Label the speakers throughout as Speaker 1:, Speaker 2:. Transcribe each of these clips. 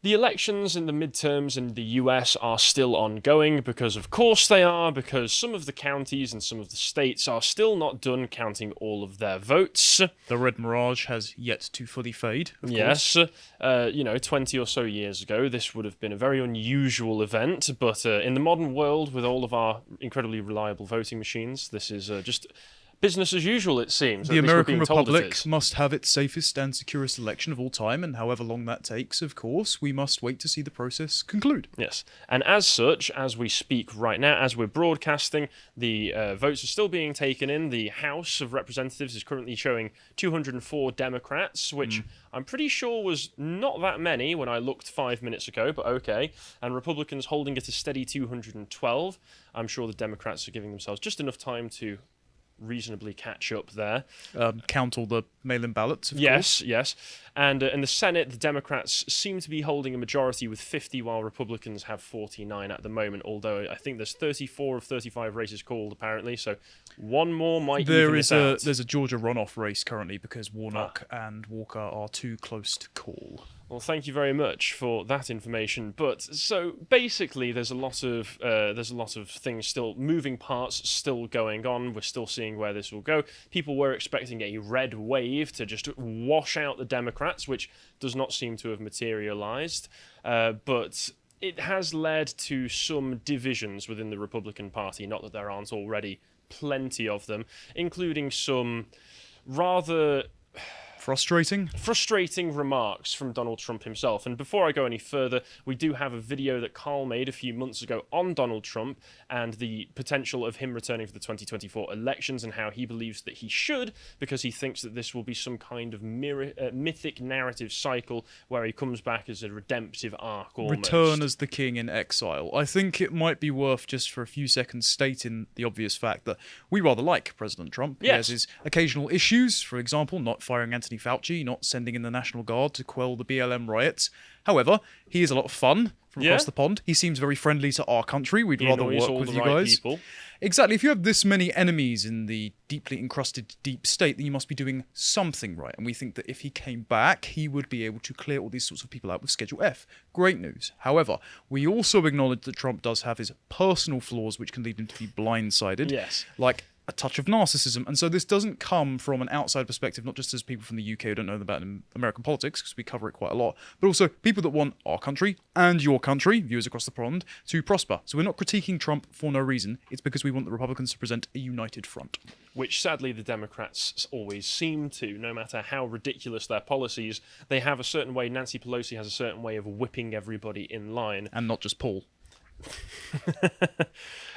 Speaker 1: The elections in the midterms in the US are still ongoing because, of course, they are, because some of the counties and some of the states are still not done counting all of their votes.
Speaker 2: The red mirage has yet to fully fade, of course.
Speaker 1: Yes. 20 or so years ago, this would have been a very unusual event, but in the modern world, with all of our incredibly reliable voting machines, this is just business as usual, it seems.
Speaker 2: The American Republic must have its safest and securest election of all time, and however long that takes, of course, we must wait to see the process conclude.
Speaker 1: Yes, and as such, as we speak right now, as we're broadcasting, the votes are still being taken in. The House of Representatives is currently showing 204 Democrats, which I'm pretty sure was not that many when I looked 5 minutes ago, but okay. And Republicans holding it a steady 212. I'm sure the Democrats are giving themselves just enough time to reasonably catch up there.
Speaker 2: Count all the mail-in ballots, of
Speaker 1: Yes,
Speaker 2: course.
Speaker 1: yes. And in the Senate, the Democrats seem to be holding a majority with 50, while Republicans have 49 at the moment, although I think there's 34 of 35 races called, apparently, so one more might even it out.
Speaker 2: There's a Georgia runoff race currently because Warnock and Walker are too close to call.
Speaker 1: Well, thank you very much for that information. But so basically, there's a lot of things still, moving parts still going on. We're still seeing where this will go. People were expecting a red wave to just wash out the Democrats, which does not seem to have materialized. But it has led to some divisions within the Republican Party. Not that there aren't already plenty of them, including some rather frustrating remarks from Donald Trump himself. And before I go any further, we do have a video that Carl made a few months ago on Donald Trump and the potential of him returning for the 2024 elections and how he believes that he should, because he thinks that this will be some kind of mythic narrative cycle where he comes back as a redemptive arc almost.
Speaker 2: Return as the king in exile. I think it might be worth just for a few seconds stating the obvious fact that we rather like President Trump. He has his occasional issues, for example, not firing Anthony Fauci, not sending in the National Guard to quell the BLM riots. However, he is a lot of fun from across the pond. He seems very friendly to our country. We'd rather work with you guys.
Speaker 1: People.
Speaker 2: Exactly. If you have this many enemies in the deeply encrusted deep state, then you must be doing something right. And we think that if he came back, he would be able to clear all these sorts of people out with Schedule F. Great news. However, we also acknowledge that Trump does have his personal flaws, which can lead him to be blindsided.
Speaker 1: Yes.
Speaker 2: Like a touch of narcissism. And so this doesn't come from an outside perspective, not just as people from the UK who don't know about American politics, because we cover it quite a lot, but also people that want our country and your country, viewers across the pond, to prosper. So we're not critiquing Trump for no reason. It's because we want the Republicans to present a united front.
Speaker 1: Which sadly the Democrats always seem to, no matter how ridiculous their policies. They have a certain way, Nancy Pelosi has a certain way of whipping everybody in line.
Speaker 2: And not just Paul.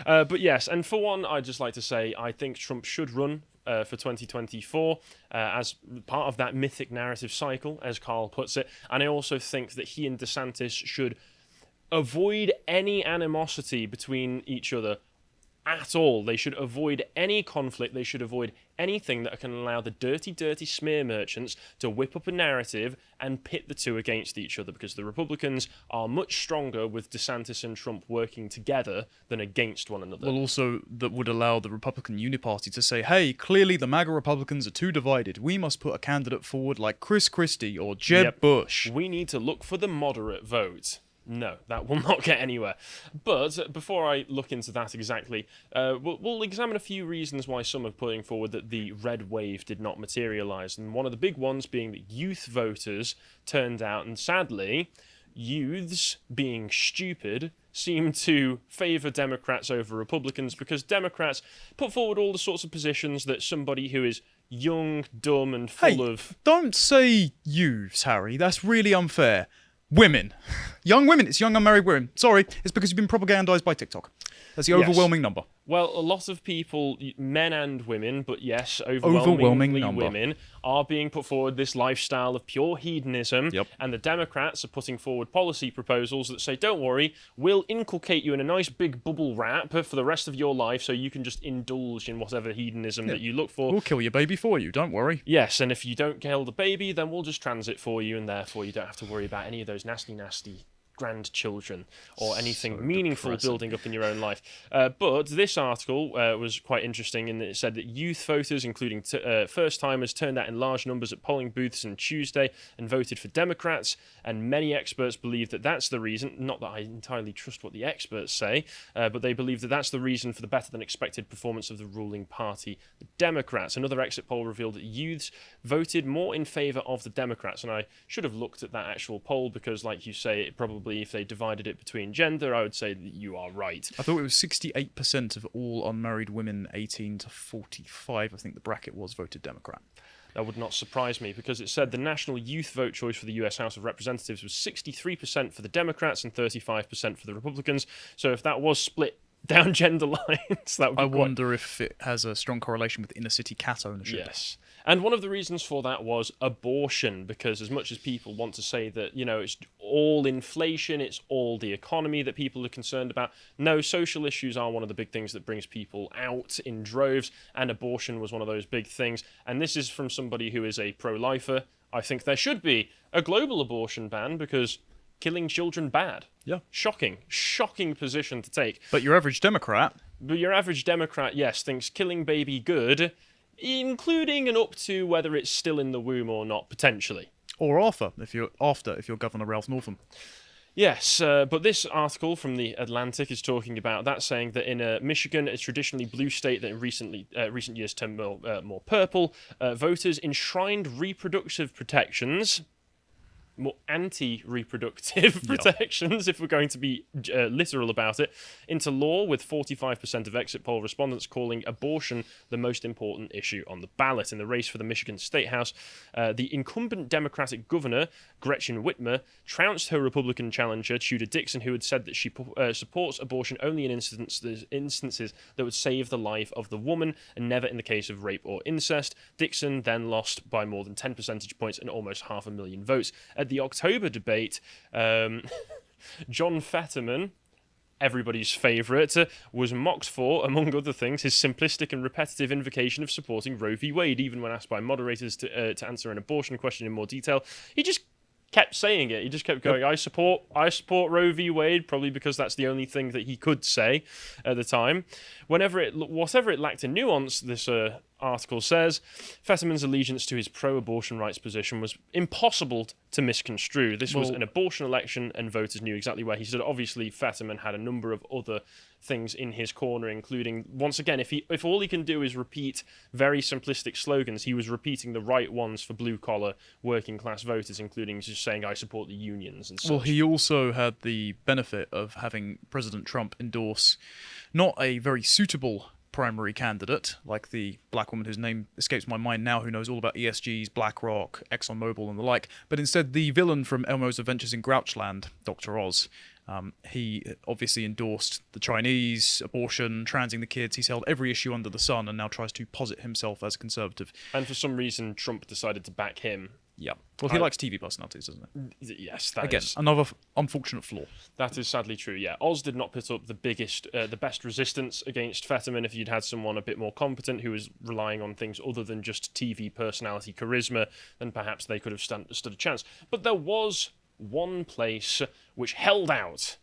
Speaker 1: But yes, and for one, I'd just like to say I think Trump should run for 2024 as part of that mythic narrative cycle, as Carl puts it. And I also think that he and DeSantis should avoid any animosity between each other at all. They should avoid any conflict. They should avoid anything that can allow the dirty, dirty smear merchants to whip up a narrative and pit the two against each other, because the Republicans are much stronger with DeSantis and Trump working together than against one another.
Speaker 2: Well, also, that would allow the Republican Uniparty to say, hey, clearly the MAGA Republicans are too divided. We must put a candidate forward like Chris Christie or Jeb Bush.
Speaker 1: We need to look for the moderate vote. No, that will not get anywhere. But before I look into that exactly, we'll examine a few reasons why some are putting forward that the red wave did not materialise. And one of the big ones being that youth voters turned out, and sadly, youths, being stupid, seem to favour Democrats over Republicans, because Democrats put forward all the sorts of positions that somebody who is young, dumb, and full of...
Speaker 2: Don't say youths, Harry. That's really unfair. Women. Young women. It's young unmarried women. Sorry, it's because you've been propagandized by TikTok. That's the overwhelming number.
Speaker 1: Well, a lot of people, men and women, but yes, overwhelmingly women, are being put forward this lifestyle of pure hedonism.
Speaker 2: Yep.
Speaker 1: And the Democrats are putting forward policy proposals that say, don't worry, we'll inculcate you in a nice big bubble wrap for the rest of your life so you can just indulge in whatever hedonism that you look for.
Speaker 2: We'll kill your baby for you, don't worry.
Speaker 1: Yes, and if you don't kill the baby, then we'll just transit for you, and therefore you don't have to worry about any of those nasty grandchildren or anything
Speaker 2: So
Speaker 1: meaningful
Speaker 2: depressing.
Speaker 1: building up in your own life. But this article was quite interesting in that it said that youth voters, including first-timers, turned out in large numbers at polling booths on Tuesday and voted for Democrats, and many experts believe that that's the reason. Not that I entirely trust what the experts say, but they believe that that's the reason for the better-than-expected performance of the ruling party, the Democrats. Another exit poll revealed that youths voted more in favour of the Democrats, and I should have looked at that actual poll because, like you say, it probably, if they divided it between gender, I would say that you are right.
Speaker 2: I thought it was 68% of all unmarried women 18 to 45, I think the bracket was, voted Democrat.
Speaker 1: That would not surprise me because it said the national youth vote choice for the US House of Representatives was 63% for the Democrats and 35% for the Republicans. So if that was split down gender lines, that would be
Speaker 2: I wonder if it has a strong correlation with inner city cat ownership.
Speaker 1: Yes. And one of the reasons for that was abortion, because as much as people want to say that, it's all inflation, it's all the economy that people are concerned about, no, social issues are one of the big things that brings people out in droves, and abortion was one of those big things. And this is from somebody who is a pro-lifer. I think there should be a global abortion ban because killing children bad.
Speaker 2: Yeah.
Speaker 1: Shocking position to take.
Speaker 2: But your average Democrat...
Speaker 1: But your average Democrat, yes, thinks killing baby good, including and up to whether it's still in the womb or not, potentially.
Speaker 2: Or after, if you're Governor Ralph Northam.
Speaker 1: Yes, but this article from The Atlantic is talking about that, saying that in Michigan, a traditionally blue state that in recent years turned more purple, voters enshrined reproductive protections, more anti-reproductive protections, if we're going to be literal about it, into law, with 45% of exit poll respondents calling abortion the most important issue on the ballot. In the race for the Michigan State House, the incumbent Democratic governor, Gretchen Whitmer, trounced her Republican challenger, Tudor Dixon, who had said that she supports abortion only in instances that would save the life of the woman and never in the case of rape or incest. Dixon then lost by more than 10 percentage points and almost 500,000 votes. At the October debate, John Fetterman, everybody's favourite, was mocked for, among other things, his simplistic and repetitive invocation of supporting Roe v. Wade. Even when asked by moderators to answer an abortion question in more detail, he just kept saying it. He just kept going, I support Roe v. Wade, probably because that's the only thing that he could say at the time. Whatever it lacked in nuance, this article says, Fetterman's allegiance to his pro-abortion rights position was impossible to misconstrue. This was an abortion election, and voters knew exactly where he stood. Obviously, Fetterman had a number of other things in his corner, including, once again, if all he can do is repeat very simplistic slogans, he was repeating the right ones for blue-collar, working-class voters, including just saying, I support the unions and such.
Speaker 2: Well, he also had the benefit of having President Trump endorse not a very suitable primary candidate, like the black woman whose name escapes my mind now, who knows all about ESGs, BlackRock, ExxonMobil and the like, but instead the villain from Elmo's Adventures in Grouchland, Dr. Oz. He obviously endorsed the Chinese, abortion, transing the kids. He's held every issue under the sun and now tries to posit himself as a conservative.
Speaker 1: And for some reason, Trump decided to back him.
Speaker 2: Yeah. Well, he likes TV personalities, doesn't
Speaker 1: it? Yes,
Speaker 2: Again, another unfortunate flaw.
Speaker 1: That is sadly true, yeah. Oz did not put up the best resistance against Fetterman. If you'd had someone a bit more competent who was relying on things other than just TV personality charisma, then perhaps they could have stood a chance. But there was one place which held out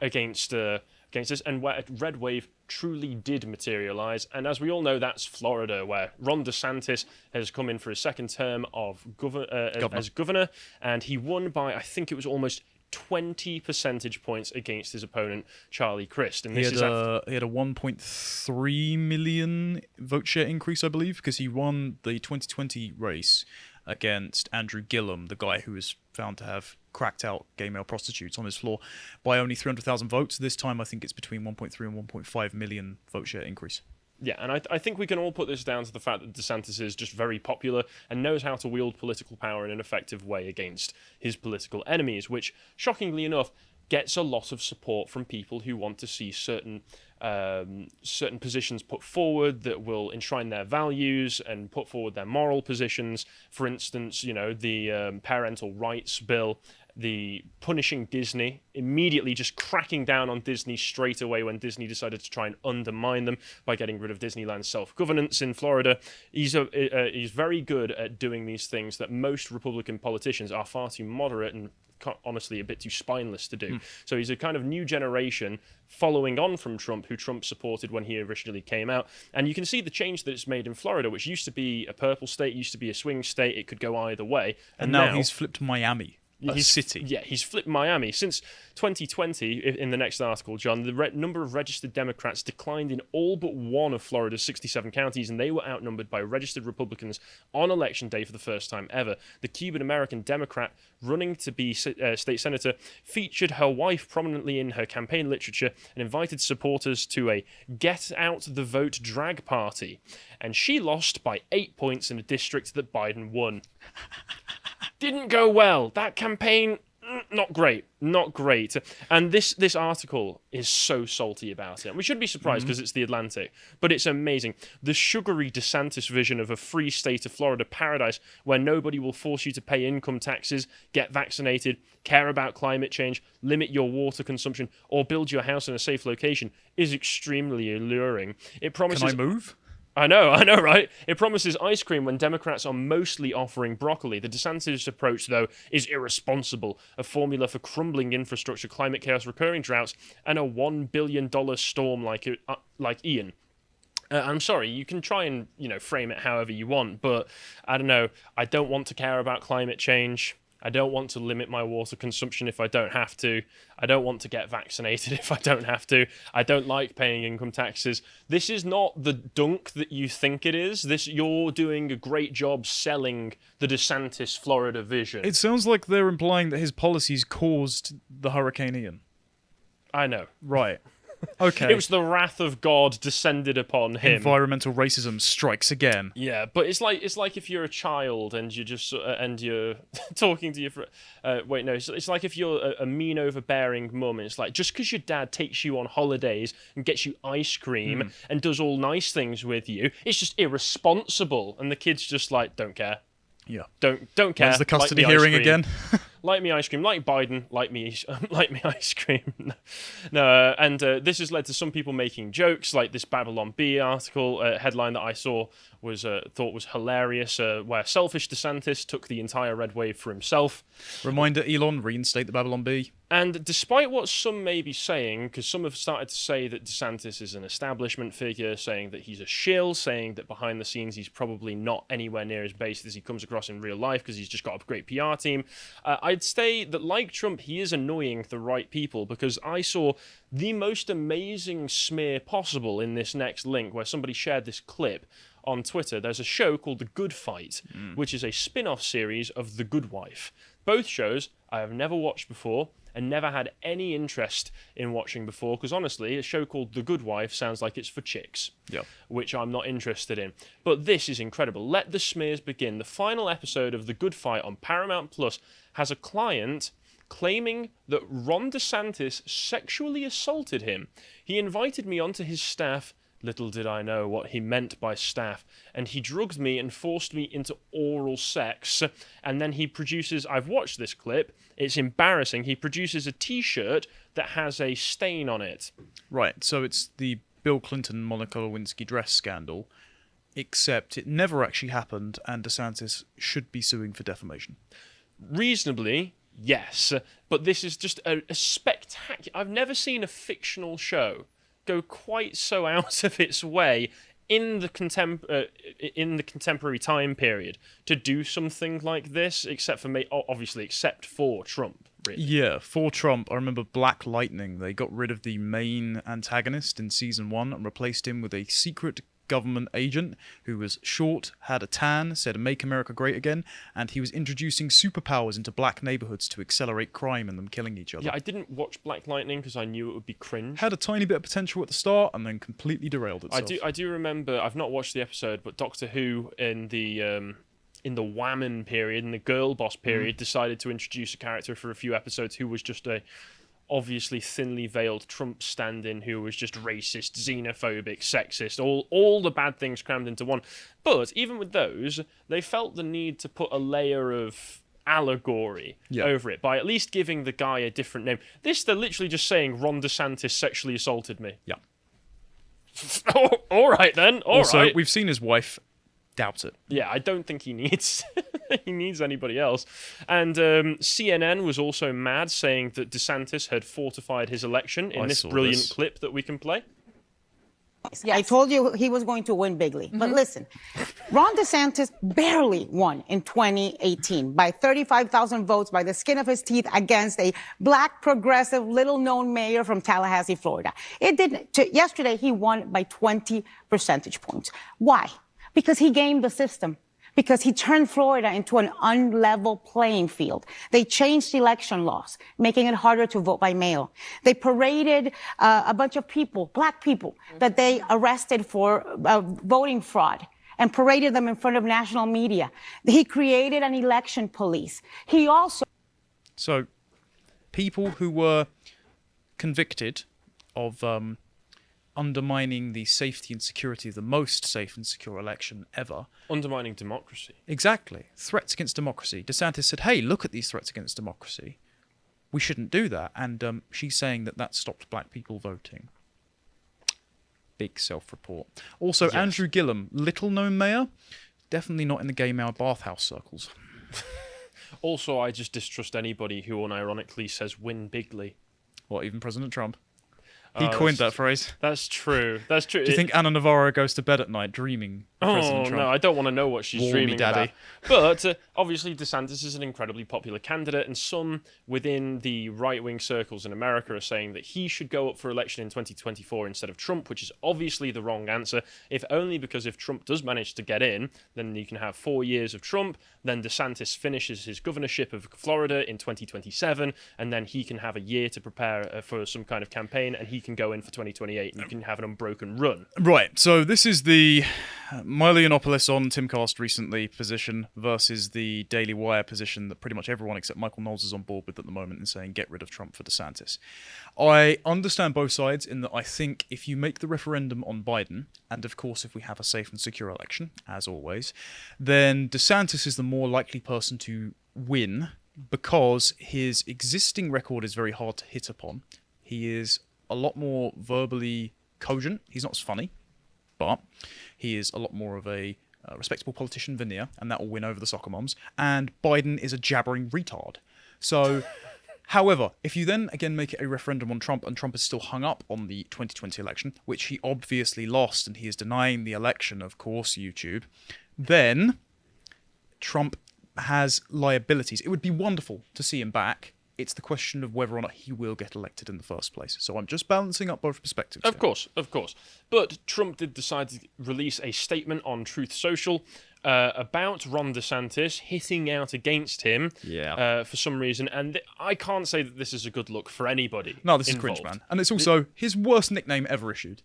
Speaker 1: against this, and where a red wave truly did materialise. And as we all know, that's Florida, where Ron DeSantis has come in for his second term of as governor, and he won by, I think it was almost 20 percentage points against his opponent, Charlie Crist. And
Speaker 2: he had a 1.3 million vote share increase, I believe, because he won the 2020 race against Andrew Gillum, the guy who was found to have cracked out gay male prostitutes on his floor, by only 300,000 votes. This time, I think it's between 1.3 and 1.5 million vote share increase.
Speaker 1: Yeah, and I think we can all put this down to the fact that DeSantis is just very popular and knows how to wield political power in an effective way against his political enemies, which, shockingly enough, gets a lot of support from people who want to see certain positions put forward that will enshrine their values and put forward their moral positions. For instance, the parental rights bill, the punishing Disney, immediately just cracking down on Disney straight away when Disney decided to try and undermine them by getting rid of Disneyland's self-governance in Florida. He's very good at doing these things that most Republican politicians are far too moderate and honestly a bit too spineless to do. So he's a kind of new generation following on from Trump, who Trump supported when he originally came out. And you can see the change that it's made in Florida, which used to be a purple state, used to be a swing state. It could go either way.
Speaker 2: And now he's flipped Miami. City.
Speaker 1: Yeah, he's flipped Miami. Since 2020, in the next article, John, the number of registered Democrats declined in all but one of Florida's 67 counties, and they were outnumbered by registered Republicans on Election Day for the first time ever. The Cuban-American Democrat running to be state senator featured her wife prominently in her campaign literature and invited supporters to a get-out-the-vote drag party. And she lost by 8 points in a district that Biden won. Didn't go well. That campaign, not great. And this article is so salty about it. We shouldn't be surprised because it's The Atlantic, but it's amazing. The sugary DeSantis vision of a free state of Florida paradise where nobody will force you to pay income taxes, get vaccinated, care about climate change, limit your water consumption, or build your house in a safe location is extremely alluring. It promises...
Speaker 2: Can I move?
Speaker 1: I know, right? It promises ice cream when Democrats are mostly offering broccoli. The DeSantis approach, though, is irresponsible. A formula for crumbling infrastructure, climate chaos, recurring droughts, and a $1 billion storm like Ian. I'm sorry, you can try and, frame it however you want, but I don't know. I don't want to care about climate change. I don't want to limit my water consumption if I don't have to. I don't want to get vaccinated if I don't have to. I don't like paying income taxes. This is not the dunk that you think it is. You're doing a great job selling the DeSantis Florida vision.
Speaker 2: It sounds like they're implying that his policies caused the Hurricane Ian.
Speaker 1: I know.
Speaker 2: Right. Okay.
Speaker 1: It was the wrath of God descended upon him.
Speaker 2: Environmental racism strikes again.
Speaker 1: Yeah, but it's like if you're a child and you're just and you're talking to your it's like if you're a mean, overbearing mum, and it's like just because your dad takes you on holidays and gets you ice cream and does all nice things with you, it's just irresponsible, and the kid's just like don't care.
Speaker 2: Yeah.
Speaker 1: Don't care.
Speaker 2: When's the custody hearing again?
Speaker 1: Like me ice cream, like Biden, like me ice cream. No, and this has led to some people making jokes, like this Babylon Bee article headline that I saw thought was hilarious, where selfish DeSantis took the entire red wave for himself.
Speaker 2: Reminder, Elon, reinstate the Babylon Bee.
Speaker 1: And despite what some may be saying, because some have started to say that DeSantis is an establishment figure, saying that he's a shill, saying that behind the scenes he's probably not anywhere near as based as he comes across in real life because he's just got a great PR team, I'd say that like Trump, he is annoying the right people, because I saw the most amazing smear possible in this next link where somebody shared this clip on Twitter. There's a show called The Good Fight, which is a spin-off series of The Good Wife. Both shows I have never watched before and never had any interest in watching before, because honestly, a show called The Good Wife sounds like it's for chicks, which I'm not interested in. But this is incredible. Let the smears begin. The final episode of The Good Fight on Paramount Plus has a client claiming that Ron DeSantis sexually assaulted him. He invited me onto his staff. Little did I know what he meant by staff. And he drugged me and forced me into oral sex. And then he produces, I've watched this clip, it's embarrassing, he produces a t-shirt that has a stain on it.
Speaker 2: Right, so it's the Bill Clinton Monica Lewinsky dress scandal, except it never actually happened and DeSantis should be suing for defamation.
Speaker 1: Reasonably, yes. But this is just a spectacular... I've never seen a fictional show go quite so out of its way in the contemporary time period to do something like this, except for Trump, really.
Speaker 2: Yeah, for Trump, I remember Black Lightning. They got rid of the main antagonist in season 1 and replaced him with a secret government agent who was short, had a tan, said "Make America Great Again," and he was introducing superpowers into black neighborhoods to accelerate crime and them killing each other.
Speaker 1: Yeah, I didn't watch Black Lightning because I knew it would be cringe.
Speaker 2: Had a tiny bit of potential at the start and then completely derailed itself.
Speaker 1: I do remember, I've not watched the episode, but Doctor Who in the Whammon period, in the Girl Boss period, decided to introduce a character for a few episodes who was just a obviously thinly veiled Trump stand-in who was just racist, xenophobic, sexist, all the bad things crammed into one. But even with those, they felt the need to put a layer of allegory over it by at least giving the guy a different name. This, they're literally just saying Ron DeSantis sexually assaulted me.
Speaker 2: Yeah.
Speaker 1: All right then. Also,
Speaker 2: we've seen his wife Doubt it.
Speaker 1: Yeah, I don't think he needs he needs anybody else. And CNN was also mad, saying that DeSantis had fortified his election in this brilliant clip that we can play.
Speaker 3: Yes. I told you he was going to win bigly. But listen, Ron DeSantis barely won in 2018 by 35,000 votes by the skin of his teeth against a black, progressive, little-known mayor from Tallahassee, Florida. It didn't. Yesterday, he won by 20 percentage points. Why? Because he gamed the system. Because he turned Florida into an unlevel playing field. They changed election laws, making it harder to vote by mail. They paraded a bunch of people, black people, that they arrested for voting fraud and paraded them in front of national media. He created an election police. He also...
Speaker 2: So, people who were convicted of undermining the safety and security of the most safe and secure election ever.
Speaker 1: Undermining democracy.
Speaker 2: Exactly. Threats against democracy. DeSantis said, hey, look at these threats against democracy. We shouldn't do that. And she's saying that stopped black people voting. Big self-report. Also, yes. Andrew Gillum, little-known mayor, definitely not in the gay male bathhouse circles.
Speaker 1: Also, I just distrust anybody who unironically says win bigly.
Speaker 2: What, even President Trump? He coined that phrase.
Speaker 1: That's true. That's true.
Speaker 2: Do you think Anna Navarro goes to bed at night dreaming of President Trump?
Speaker 1: No, I don't want to know what she's dreaming
Speaker 2: daddy.
Speaker 1: about. But obviously DeSantis is an incredibly popular candidate, and some within the right-wing circles in America are saying that he should go up for election in 2024 instead of Trump, which is obviously the wrong answer, if only because if Trump does manage to get in, then you can have 4 years of Trump, then DeSantis finishes his governorship of Florida in 2027, and then he can have a year to prepare for some kind of campaign, and he can go in for 2028, and you can have an unbroken run.
Speaker 2: Right, so this is the Milo Yiannopoulos on Timcast recently position versus the Daily Wire position that pretty much everyone except Michael Knowles is on board with at the moment in saying get rid of Trump for DeSantis. I understand both sides in that I think if you make the referendum on Biden, and of course if we have a safe and secure election, as always, then DeSantis is the more likely person to win because his existing record is very hard to hit upon. He is a lot more verbally cogent. He's not as funny, but he is a lot more of a respectable politician veneer, and that will win over the soccer moms. And Biden is a jabbering retard. So, however, if you then again make it a referendum on Trump, and Trump is still hung up on the 2020 election, which he obviously lost, and he is denying the election, of course, YouTube, then Trump has liabilities. It would be wonderful to see him back. It's the question of whether or not he will get elected in the first place. So I'm just balancing up both perspectives.
Speaker 1: Of course. But Trump did decide to release a statement on Truth Social about Ron DeSantis hitting out against him for some reason. And I can't say that this is a good look for anybody.
Speaker 2: No, this
Speaker 1: involved.
Speaker 2: is cringe, man. And it's also his worst nickname ever issued.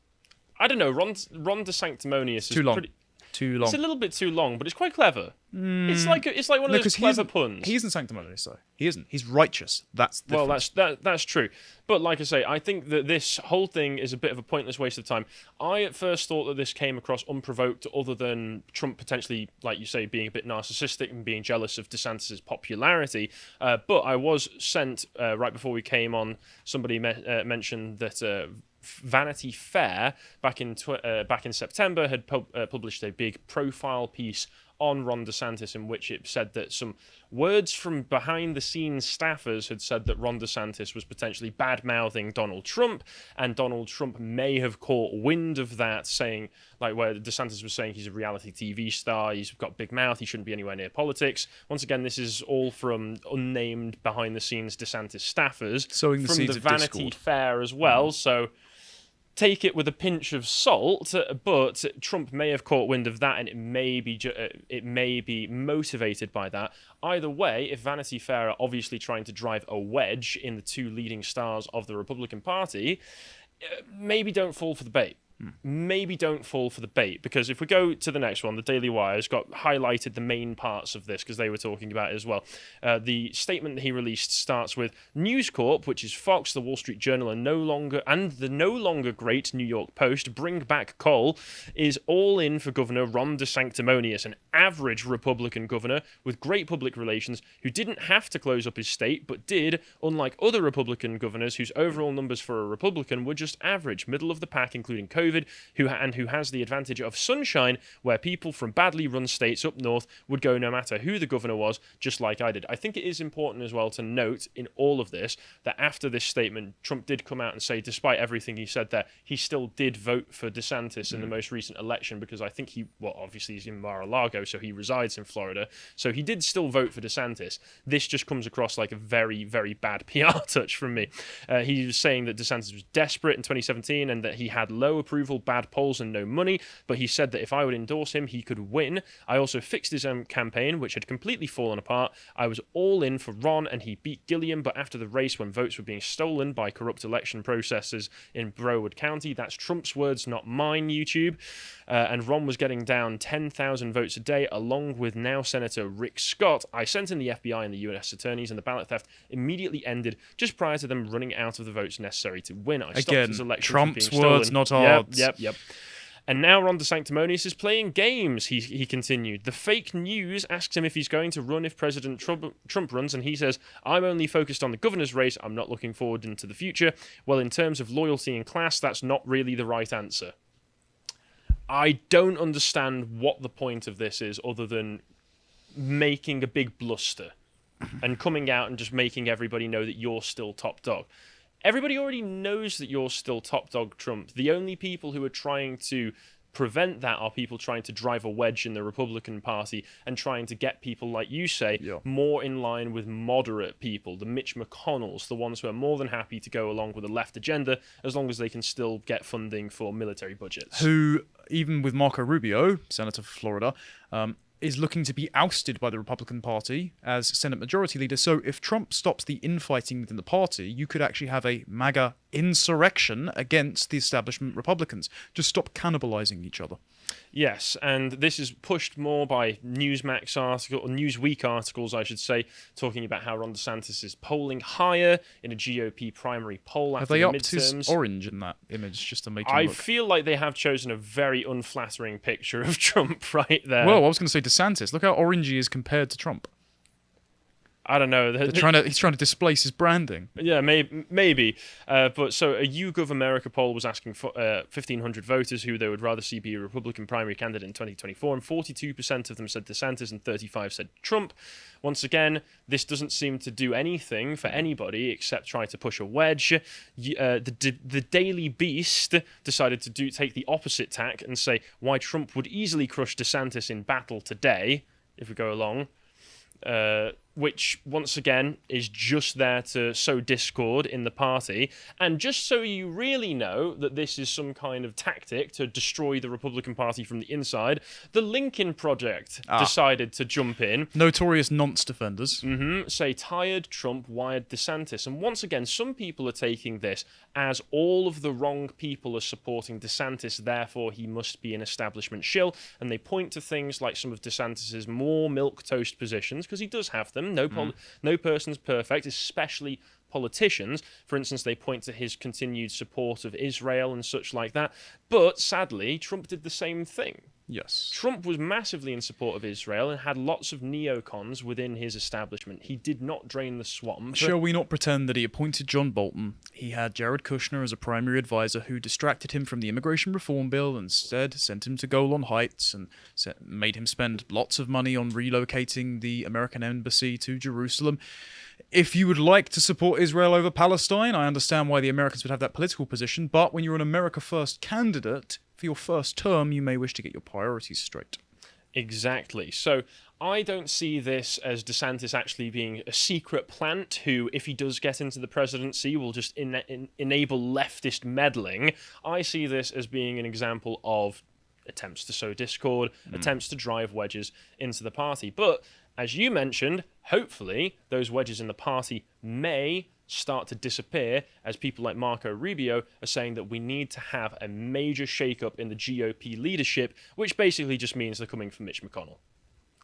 Speaker 1: I don't know. Ron DeSanctimonious is pretty...
Speaker 2: Too long.
Speaker 1: It's a little bit too long, but it's quite clever. It's like one of those clever puns.
Speaker 2: He isn't sanctimonious, though. He isn't. He's righteous. That's the difference.
Speaker 1: That's true. But like I say, I think that this whole thing is a bit of a pointless waste of time. I at first thought that this came across unprovoked, other than Trump potentially, like you say, being a bit narcissistic and being jealous of DeSantis' popularity. But I was sent right before we came on. Somebody mentioned that. Vanity Fair back in September had published a big profile piece on Ron DeSantis in which it said that some words from behind-the-scenes staffers had said that Ron DeSantis was potentially bad-mouthing Donald Trump, and Donald Trump may have caught wind of that, saying, like where DeSantis was saying he's a reality TV star, he's got a big mouth, he shouldn't be anywhere near politics. Once again, this is all from unnamed behind-the-scenes DeSantis staffers,
Speaker 2: sowing the
Speaker 1: from
Speaker 2: seeds
Speaker 1: the
Speaker 2: of
Speaker 1: Vanity
Speaker 2: discord.
Speaker 1: Fair as well, so... Take it with a pinch of salt, but Trump may have caught wind of that, and it may be motivated by that. Either way, if Vanity Fair are obviously trying to drive a wedge in the two leading stars of the Republican Party, maybe don't fall for the bait. Maybe don't fall for the bait, because if we go to the next one, the Daily Wire has got highlighted the main parts of this because they were talking about it as well. The statement that he released starts with News Corp, which is Fox, the Wall Street Journal, and the no longer great New York Post, bring back coal, is all in for Governor Ron DeSanctimonious, an average Republican governor with great public relations who didn't have to close up his state, but did, unlike other Republican governors whose overall numbers for a Republican were just average, middle of the pack, including COVID COVID, who has the advantage of sunshine, where people from badly run states up north would go no matter who the governor was, just like I did. I think it is important as well to note in all of this that after this statement, Trump did come out and say, despite everything he said there, he still did vote for DeSantis in the most recent election, because I think obviously he's in Mar-a-Lago, so he resides in Florida. So he did still vote for DeSantis. This just comes across like a very, very bad PR touch from me. He was saying that DeSantis was desperate in 2017 and that he had low approval, bad polls, and no money, but he said that if I would endorse him, he could win. I also fixed his own campaign, which had completely fallen apart. I was all in for Ron, and he beat Gilliam, but after the race when votes were being stolen by corrupt election processes in Broward County, that's Trump's words, not mine, YouTube, and Ron was getting down 10,000 votes a day, along with now Senator Rick Scott. I sent in the FBI and the US attorneys, and the ballot theft immediately ended just prior to them running out of the votes necessary to win. I stopped his election
Speaker 2: Trump's
Speaker 1: from being
Speaker 2: words,
Speaker 1: stolen.
Speaker 2: not ours.
Speaker 1: Yep. And now Ron DeSanctimonious is playing games, he continued. The fake news asks him if he's going to run if President Trump runs, and he says, I'm only focused on the governor's race, I'm not looking forward into the future. Well, in terms of loyalty and class, that's not really the right answer. I don't understand what the point of this is, other than making a big bluster and coming out and just making everybody know that you're still top dog. Everybody already knows that you're still top dog, Trump. The only people who are trying to prevent that are people trying to drive a wedge in the Republican Party and trying to get people, like you say, more in line with moderate people, the Mitch McConnells, the ones who are more than happy to go along with the left agenda as long as they can still get funding for military budgets.
Speaker 2: Who, even with Marco Rubio, Senator for Florida, is looking to be ousted by the Republican Party as Senate Majority Leader. So if Trump stops the infighting within the party, you could actually have a MAGA insurrection against the establishment Republicans. Just stop cannibalizing each other.
Speaker 1: Yes, and this is pushed more by Newsweek articles, I should say, talking about how Ron DeSantis is polling higher in a GOP primary poll after the midterms.
Speaker 2: Have they upped his orange in that image just to make him
Speaker 1: I
Speaker 2: look...
Speaker 1: feel like they have chosen a very unflattering picture of Trump right there.
Speaker 2: Well, I was going to say DeSantis. Look how orange he is compared to Trump.
Speaker 1: I don't know.
Speaker 2: He's trying to displace his branding.
Speaker 1: Yeah, maybe. But so a YouGov America poll was asking for 1,500 voters who they would rather see be a Republican primary candidate in 2024, and 42% of them said DeSantis and 35% said Trump. Once again, this doesn't seem to do anything for anybody except try to push a wedge. The Daily Beast decided to take the opposite tack and say why Trump would easily crush DeSantis in battle today, if we go along. Which, once again, is just there to sow discord in the party. And just so you really know that this is some kind of tactic to destroy the Republican Party from the inside, the Lincoln Project decided to jump in.
Speaker 2: Notorious nonce defenders.
Speaker 1: Say, tired Trump, wired DeSantis. And once again, some people are taking this as all of the wrong people are supporting DeSantis, therefore he must be an establishment shill. And they point to things like some of DeSantis's more milquetoast positions, because he does have them. No person's perfect, especially politicians. For instance, they point to his continued support of Israel and such like that. But sadly, Trump did the same thing.
Speaker 2: Yes.
Speaker 1: Trump was massively in support of Israel and had lots of neocons within his establishment. He did not drain the swamp.
Speaker 2: Shall we not pretend that he appointed John Bolton? He had Jared Kushner as a primary advisor who distracted him from the immigration reform bill and instead sent him to Golan Heights and made him spend lots of money on relocating the American embassy to Jerusalem. If you would like to support Israel over Palestine, I understand why the Americans would have that political position, but when you're an America First candidate, for your first term, you may wish to get your priorities straight.
Speaker 1: Exactly. So I don't see this as DeSantis actually being a secret plant who, if he does get into the presidency, will just enable leftist meddling. I see this as being an example of attempts to sow discord, attempts to drive wedges into the party. But as you mentioned, hopefully those wedges in the party may start to disappear as people like Marco Rubio are saying that we need to have a major shakeup in the GOP leadership, which basically just means they're coming from Mitch McConnell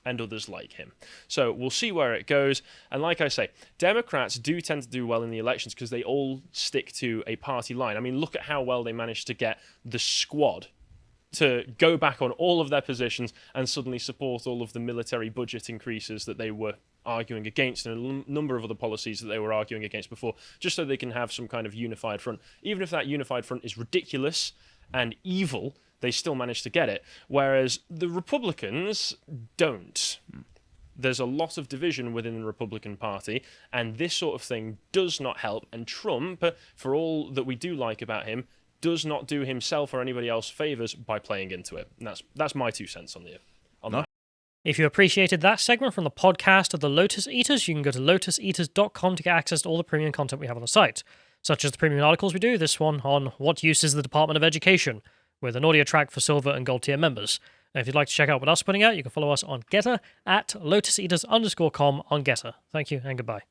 Speaker 1: and others like him. So we'll see where it goes. And like I say, Democrats do tend to do well in the elections because they all stick to a party line. I mean, look at how well they managed to get the Squad to go back on all of their positions and suddenly support all of the military budget increases that they were arguing against, and a number of other policies that they were arguing against before, just so they can have some kind of unified front. Even if that unified front is ridiculous and evil, they still manage to get it. Whereas the Republicans don't. There's a lot of division within the Republican Party, and this sort of thing does not help. And Trump, for all that we do like about him, does not do himself or anybody else favors by playing into it. And that's my 2 cents on that.
Speaker 4: If you appreciated that segment from the podcast of the Lotus Eaters, you can go to lotuseaters.com to get access to all the premium content we have on the site, such as the premium articles we do, this one on what use is the Department of Education, with an audio track for silver and gold tier members. And if you'd like to check out what else we're putting out, you can follow us on Getter at lotuseaters_com on Getter. Thank you and goodbye.